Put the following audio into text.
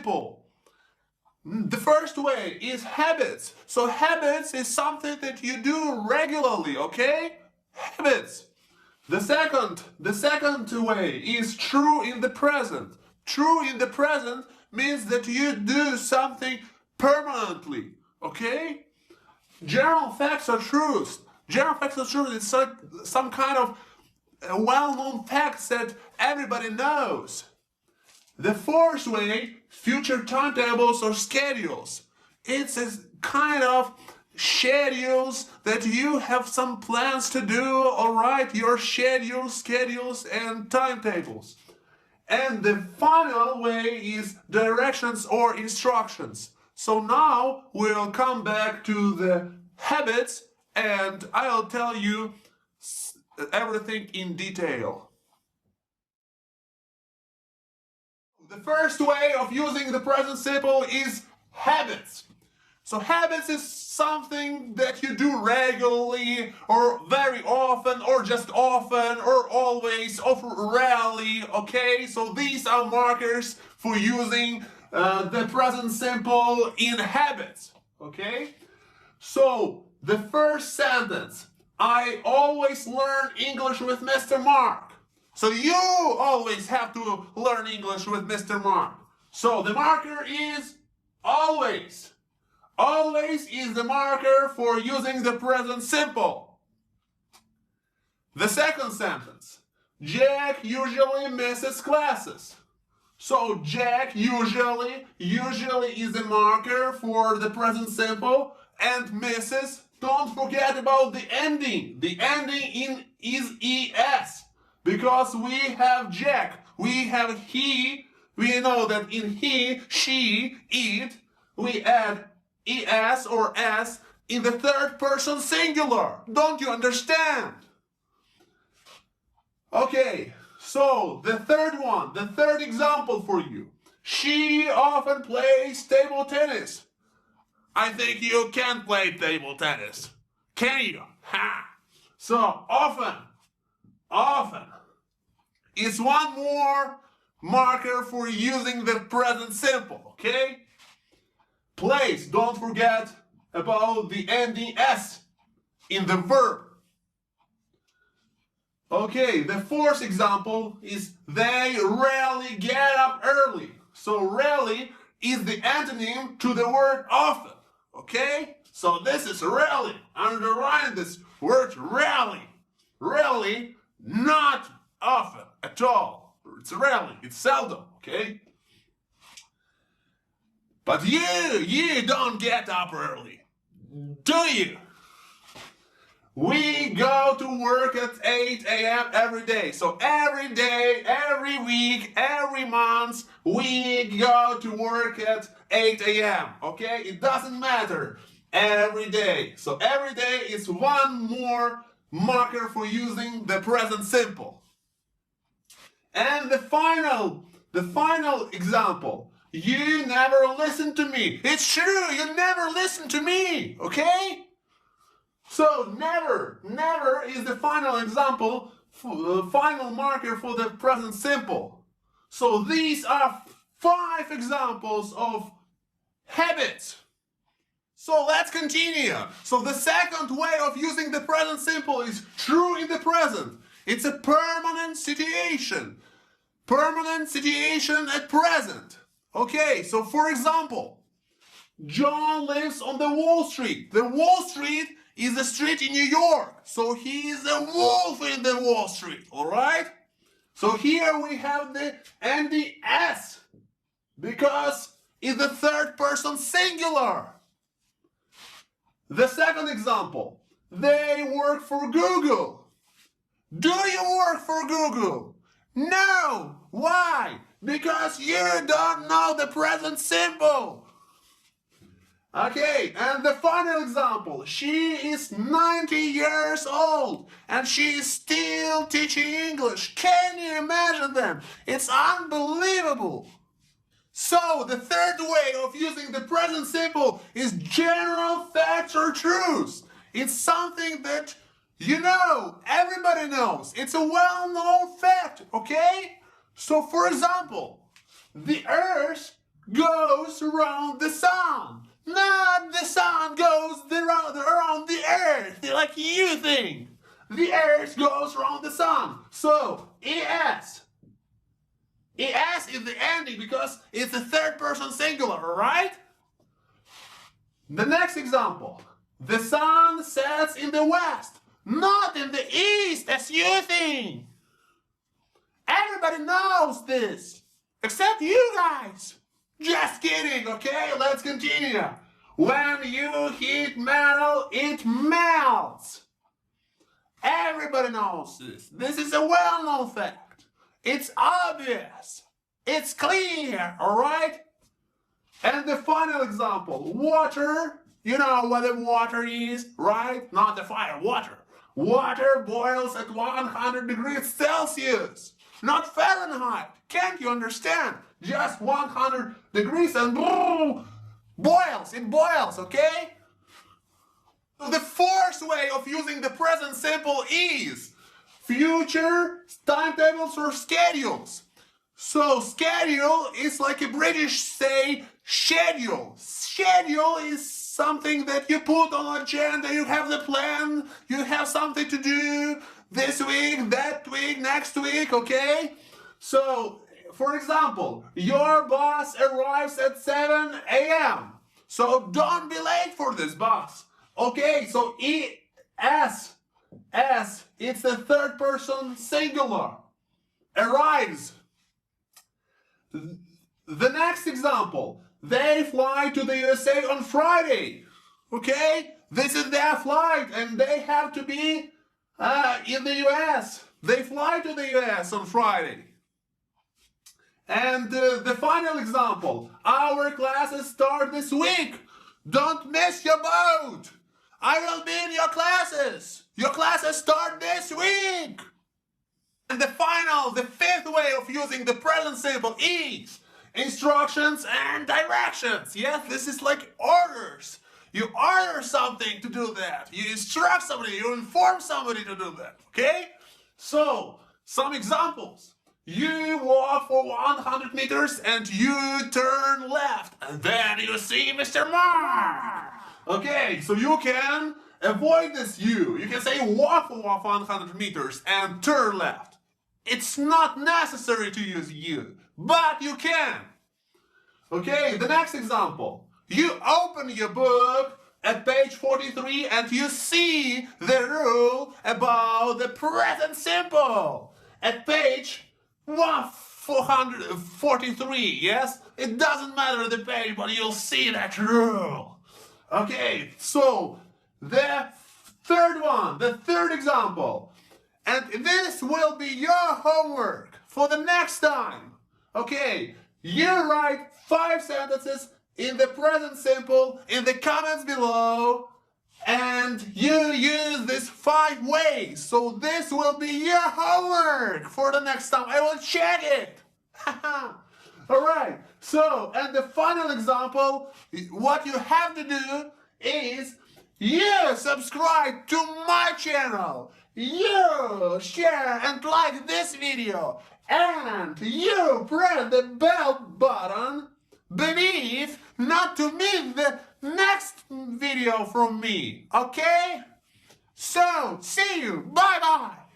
simple. The first way is habits. So habits is something that you do regularly, okay? Habits. The second way is true in the present. True in the present means that you do something permanently, okay? General facts are truths. General facts are truths. It's some kind of well-known facts that everybody knows. The fourth way, future timetables or schedules. It's a kind of schedules that you have some plans to do, alright, your schedules and timetables. And the final way is directions or instructions. So now we'll come back to the habits and I'll tell you everything in detail. The first way of using the present simple is habits. So habits is something that you do regularly or very often or just often or always or rarely, okay? So these are markers for using the present simple in habits, okay? So the first sentence, I always learn English with Mr. Mark. So you always have to learn English with Mr. Mark. So the marker is always. Always is the marker for using the present simple. The second sentence, Jack usually misses classes. So Jack usually is the marker for the present simple, and misses, don't forget about the ending. The ending is es. Because we have Jack, we have he, we know that in he, she, it, we add es or s in the third person singular. Don't you understand? Okay, so the third example for you. She often plays table tennis. I think you can play table tennis. Can you? Ha! So often is one more marker for using the present simple, okay? Plays, don't forget about the ending s in the verb. Okay, the fourth example is they rarely get up early. So rarely is the antonym to the word often, okay? So this is rarely. Underline this word rarely. Rarely, not often at all. It's rarely, it's seldom, okay? But you don't get up early, do you? We go to work at 8 a.m. every day. So every day, every week, every month, we go to work at 8 a.m. Okay? It doesn't matter. Every day. So every day is one more marker for using the present simple. And the final example. You never listen to me. It's true, you never listen to me. Okay? So never is the final example, final marker for the present simple. So these are 5 examples of habits. So let's continue. So the second way of using the present simple is true in the present. It's a permanent situation. Permanent situation at present. Okay, so for example, John lives on the Wall Street. The Wall Street is a street in New York. So he is a wolf in the Wall Street, alright? So here we have the ending s because it's the third person singular. The second example, they work for Google. Do you work for Google? No! Why? Because you don't know the present simple. Okay, and the final example. She is 90 years old and she is still teaching English. Can you imagine them? It's unbelievable. So, the third way of using the present simple is general facts or truths. It's something that you know, everybody knows. It's a well-known fact, okay? So, for example, the Earth goes around the sun. Not the sun goes around the earth like you think. The earth goes around the sun. So, ES. ES is the ending because it's the third person singular, right? The next example. The sun sets in the west, not in the east as you think. Everybody knows this, except you guys. Just kidding, okay? Let's continue. When you heat metal, it melts. Everybody knows this. This is a well-known fact. It's obvious. It's clear, alright? And the final example, water. You know what the water is, right? Not the fire, water. Water boils at 100 degrees Celsius, not Fahrenheit. Can't you understand? Just 100 degrees and boils. It boils, okay? The fourth way of using the present simple is future, timetables, or schedules. So schedule is like a British say schedule. Schedule is something that you put on agenda, you have the plan, you have something to do this week, that week, next week, okay? So, for example, your boss arrives at 7 a.m. So don't be late for this boss. Okay, so S, it's the third person singular. Arrives. The next example, they fly to the USA on Friday. Okay, this is their flight and they have to be in the US. They fly to the US on Friday. And the final example, our classes start this week. Don't miss your boat. I will be in your classes. Your classes start this week. And the fifth way of using the present simple is instructions and directions. Yes, this is like orders. You order something to do that. You instruct somebody, you inform somebody to do that. Okay? So, some examples. You walk for 100 meters and you turn left. And then you see Mr. Mark. Okay, so you can avoid this you. You can say walk for 100 meters and turn left. It's not necessary to use you, but you can. Okay, the next example. You open your book at page 43 and you see the rule about the present simple at page 443, yes? It doesn't matter the page, but you'll see that rule. Okay, so the third example. And this will be your homework for the next time. Okay, you write 5 sentences in the present simple in the comments below. And you use these 5 ways. So this will be your homework for the next time. I will check it. Alright, so, and the final example, what you have to do is you subscribe to my channel. You share and like this video. And you press the bell button beneath not to miss the next video from me. Okay? So, see you. Bye-bye.